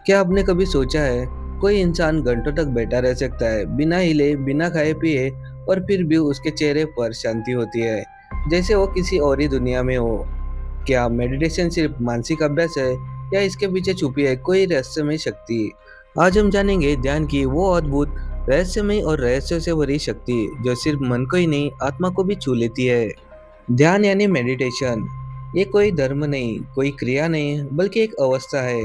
क्या आपने कभी सोचा है, कोई इंसान घंटों तक बैठा रह सकता है बिना हिले, बिना खाए पिए, और फिर भी उसके चेहरे पर शांति होती है, जैसे वो किसी और ही दुनिया में हो। क्या मेडिटेशन सिर्फ मानसिक अभ्यास है, या इसके पीछे छुपी है कोई रहस्यमय शक्ति? आज हम जानेंगे ध्यान की वो अद्भुत, रहस्यमय और रहस्यों से भरी शक्ति जो सिर्फ मन को ही नहीं, आत्मा को भी छू लेती है। ध्यान यानी मेडिटेशन, ये कोई धर्म नहीं, कोई क्रिया नहीं, बल्कि एक अवस्था है।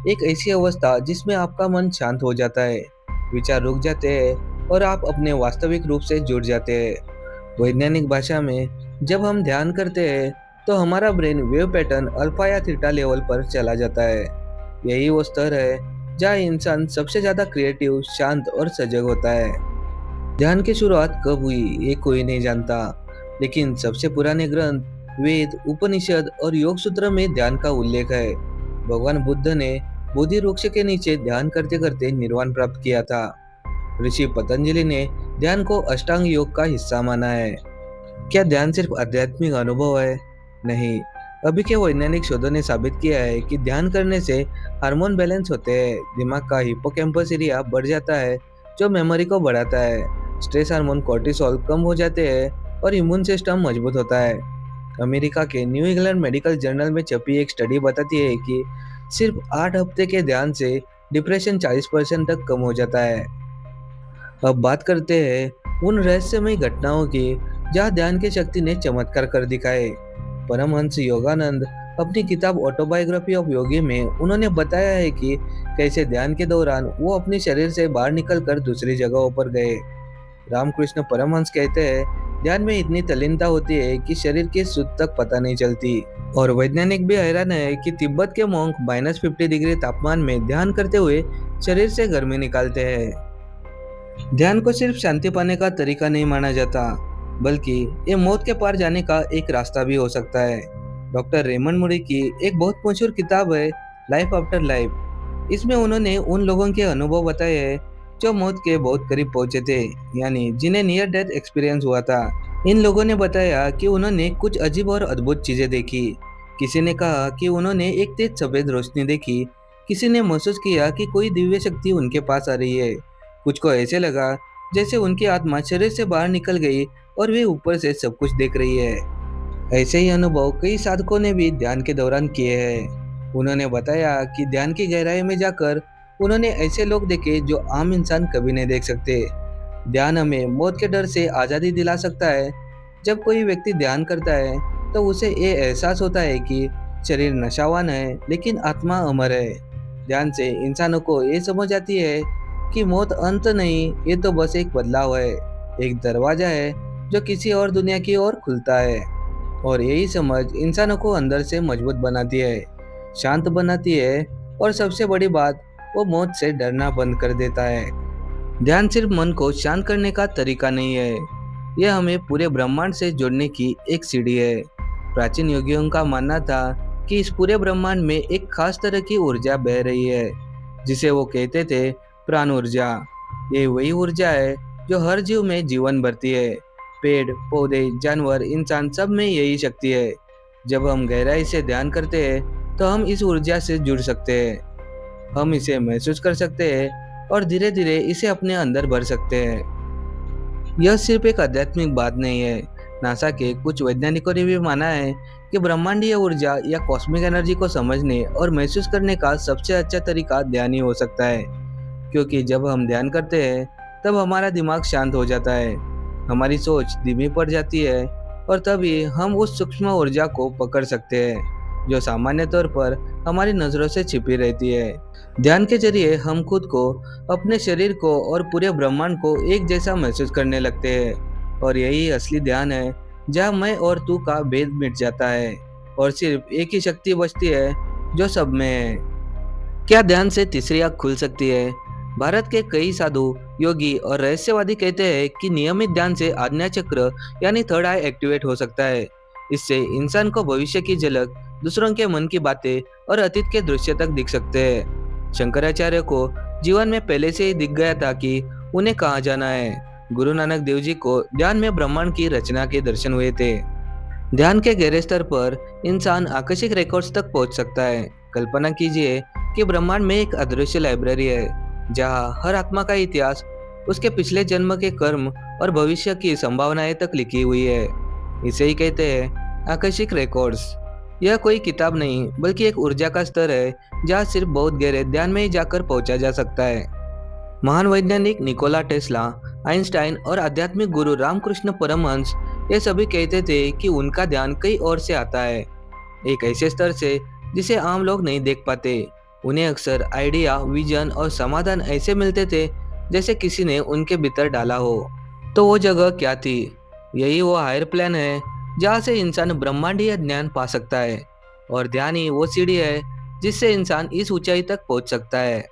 एक ऐसी अवस्था जिसमें आपका मन शांत हो जाता है, विचार रुक जाते हैं और आप अपने वास्तविक रूप से जुड़ जाते हैं। वैज्ञानिक भाषा में जब हम ध्यान करते हैं तो हमारा ब्रेन वेव पैटर्न अल्फा या थीटा लेवल पर चला जाता है। यही वो स्तर है जहाँ इंसान सबसे ज्यादा क्रिएटिव, शांत और सजग होता है। ध्यान की शुरुआत कब हुई ये कोई नहीं जानता, लेकिन सबसे पुराने ग्रंथ वेद, उपनिषद और योग सूत्र में ध्यान का उल्लेख है। भगवान बुद्ध ने बोधि वृक्ष के नीचे ध्यान करते करते निर्वाण प्राप्त किया था। ऋषि पतंजलि ने ध्यान को अष्टांग योग का हिस्सा माना है। क्या ध्यान सिर्फ आध्यात्मिक अनुभव है? नहीं, अभी के वैज्ञानिक शोधों ने साबित किया है कि ध्यान करने से हार्मोन बैलेंस होते हैं, दिमाग का हिप्पोकैम्पस एरिया बढ़ जाता है जो मेमोरी को बढ़ाता है, स्ट्रेस हार्मोन कोर्टिसोल कम हो जाते हैं और इम्यून सिस्टम मजबूत होता है। अमेरिका के न्यू इंग्लैंड मेडिकल जर्नल में छपी एक स्टडी बताती है कि सिर्फ 8 हफ्ते के ध्यान से डिप्रेशन 40% तक कम हो जाता है। अब बात करते हैं उन रहस्यमय घटनाओं की जहाँ ध्यान की शक्ति ने चमत्कार कर दिखाए। परमहंस योगानंद अपनी किताब ऑटोबायोग्राफी ऑफ योगी में उन्होंने बताया है कि कैसे ध्यान के दौरान वो अपने शरीर से बाहर निकलकर दूसरी जगहों पर गए। रामकृष्ण परमहंस कहते हैं, ध्यान में इतनी तल्लीनता होती है कि शरीर की सुध तक पता नहीं चलती। और वैज्ञानिक भी हैरान है कि तिब्बत के मॉन्क -50 डिग्री तापमान में ध्यान करते हुए शरीर से गर्मी निकालते हैं। ध्यान को सिर्फ शांति पाने का तरीका नहीं माना जाता, बल्कि ये मौत के पार जाने का एक रास्ता भी हो सकता है। डॉक्टर रेमंड मूडी की एक बहुत मशहूर किताब है, लाइफ आफ्टर लाइफ। इसमें उन्होंने उन लोगों के अनुभव बताए हैं जो मौत के बहुत करीब पहुंचे थे, यानी जिन्हें नियर डेथ एक्सपीरियंस हुआ था। इन लोगों ने बताया कि उन्होंने कुछ अजीब और अद्भुत चीजें देखी। किसी ने कहा कि उन्होंने एक तेज सफेद रोशनी देखी, किसी ने महसूस किया कि कोई दिव्य शक्ति उनके पास आ रही है, कुछ को ऐसे लगा जैसे उनकी आत्मा शरीर से बाहर निकल गई और वे ऊपर से सब कुछ देख रही है। ऐसे ही अनुभव कई साधकों ने भी ध्यान के दौरान किए हैं। उन्होंने बताया कि ध्यान की गहराई में जाकर उन्होंने ऐसे लोग देखे जो आम इंसान कभी नहीं देख सकते। ध्यान हमें मौत के डर से आज़ादी दिला सकता है। जब कोई व्यक्ति ध्यान करता है तो उसे ये एहसास होता है कि शरीर नशावान है लेकिन आत्मा अमर है। ध्यान से इंसानों को ये समझ आती है कि मौत अंत नहीं, ये तो बस एक बदलाव है, एक दरवाजा है जो किसी और दुनिया की ओर खुलता है। और यही समझ इंसानों को अंदर से मजबूत बनाती है, शांत बनाती है, और सबसे बड़ी बात, वो मौत से डरना बंद कर देता है। ध्यान सिर्फ मन को शांत करने का तरीका नहीं है, यह हमें पूरे ब्रह्मांड से जोड़ने की एक सीढ़ी है। प्राचीन योगियों का मानना था कि इस पूरे ब्रह्मांड में एक खास तरह की ऊर्जा बह रही है, जिसे वो कहते थे प्राण ऊर्जा। ये वही ऊर्जा है जो हर जीव में जीवन भरती है। पेड़, पौधे, जानवर, इंसान, सब में यही शक्ति है। जब हम गहराई से ध्यान करते हैं तो हम इस ऊर्जा से जुड़ सकते हैं, हम इसे महसूस कर सकते हैं और धीरे धीरे इसे अपने अंदर भर सकते हैं। यह सिर्फ एक आध्यात्मिक बात नहीं है। नासा के कुछ वैज्ञानिकों ने भी माना है कि ब्रह्मांडीय ऊर्जा या कॉस्मिक एनर्जी को समझने और महसूस करने का सबसे अच्छा तरीका ध्यान ही हो सकता है। क्योंकि जब हम ध्यान करते हैं तब हमारा दिमाग शांत हो जाता है, हमारी सोच धीमी पड़ जाती है, और तभी हम उस सूक्ष्म ऊर्जा को पकड़ सकते हैं जो सामान्य तौर पर हमारी नजरों से छिपी रहती है। ध्यान के जरिए हम खुद को, अपने शरीर को और पूरे ब्रह्मांड को एक जैसा महसूस करने लगते हैं, और यही असली ध्यान है जहाँ मैं और तू का भेद मिट जाता है और सिर्फ एक ही शक्ति बचती है जो सब में है। क्या ध्यान से तीसरी आंख खुल सकती है? भारत के कई साधु, योगी और रहस्यवादी कहते हैं कि नियमित ध्यान से आज्ञा चक्र यानी थर्ड आई एक्टिवेट हो सकता है। इससे इंसान को भविष्य की झलक, दूसरों के मन की बातें और अतीत के दृश्य तक दिख सकते हैं। शंकराचार्य को जीवन में पहले से ही दिख गया था कि उन्हें कहाँ जाना है। गुरु नानक देव जी को ध्यान में ब्रह्मांड की रचना के दर्शन हुए थे। ध्यान के गहरे स्तर पर इंसान आकस्मिक रिकॉर्ड्स तक पहुंच सकता है। कल्पना कीजिए कि ब्रह्मांड में एक अदृश्य लाइब्रेरी है जहाँ हर आत्मा का इतिहास, उसके पिछले जन्म के कर्म और भविष्य की संभावनाएं तक लिखी हुई है। इसे ही कहते हैं आकस्मिक रिकॉर्ड्स। यह कोई किताब नहीं बल्कि एक ऊर्जा का स्तर है जहाँ सिर्फ बहुत गहरे ध्यान में ही जाकर पहुंचा जा सकता है। महान वैज्ञानिक निकोला टेस्ला, आइंस्टाइन और आध्यात्मिक गुरु रामकृष्ण परमहंस ये सभी कहते थे कि उनका ध्यान कई और से आता है, एक ऐसे स्तर से जिसे आम लोग नहीं देख पाते। उन्हें अक्सर आइडिया, विजन और समाधान ऐसे मिलते थे जैसे किसी ने उनके भीतर डाला हो। तो वो जगह क्या थी? यही वो हायर प्लान है जहाँ से इंसान ब्रह्मांडीय ज्ञान पा सकता है, और ध्यान ही वो सीढ़ी है जिससे इंसान इस ऊंचाई तक पहुंच सकता है।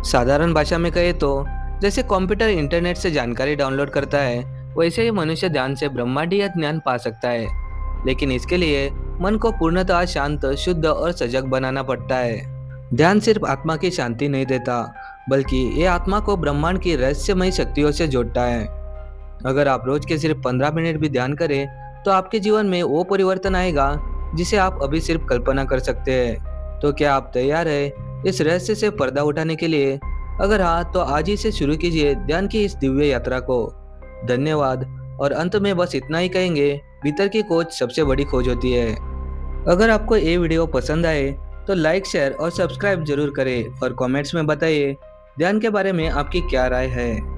साधारण भाषा में कहे तो जैसे कंप्यूटर इंटरनेट से जानकारी डाउनलोड करता है, वैसे ही मनुष्य ध्यान से ब्रह्मांडीय ज्ञान पा सकता है। लेकिन इसके लिए मन को पूर्णतः शांत, शुद्ध और सजग बनाना पड़ता है। ध्यान सिर्फ आत्मा की शांति नहीं देता, बल्कि ये आत्मा को ब्रह्मांड की रहस्यमयी शक्तियों से जोड़ता है। अगर आप रोज के सिर्फ 15 मिनट भी ध्यान करें तो आपके जीवन में वो परिवर्तन आएगा जिसे आप अभी सिर्फ कल्पना कर सकते हैं। तो क्या आप तैयार हैं इस रहस्य से पर्दा उठाने के लिए? अगर हाँ, तो आज ही से शुरू कीजिए ध्यान की इस दिव्य यात्रा को। धन्यवाद। और अंत में बस इतना ही कहेंगे, भीतर की खोज सबसे बड़ी खोज होती है। अगर आपको ये वीडियो पसंद आए तो लाइक, शेयर और सब्सक्राइब जरूर करें और कमेंट्स में बताइए ध्यान के बारे में आपकी क्या राय है।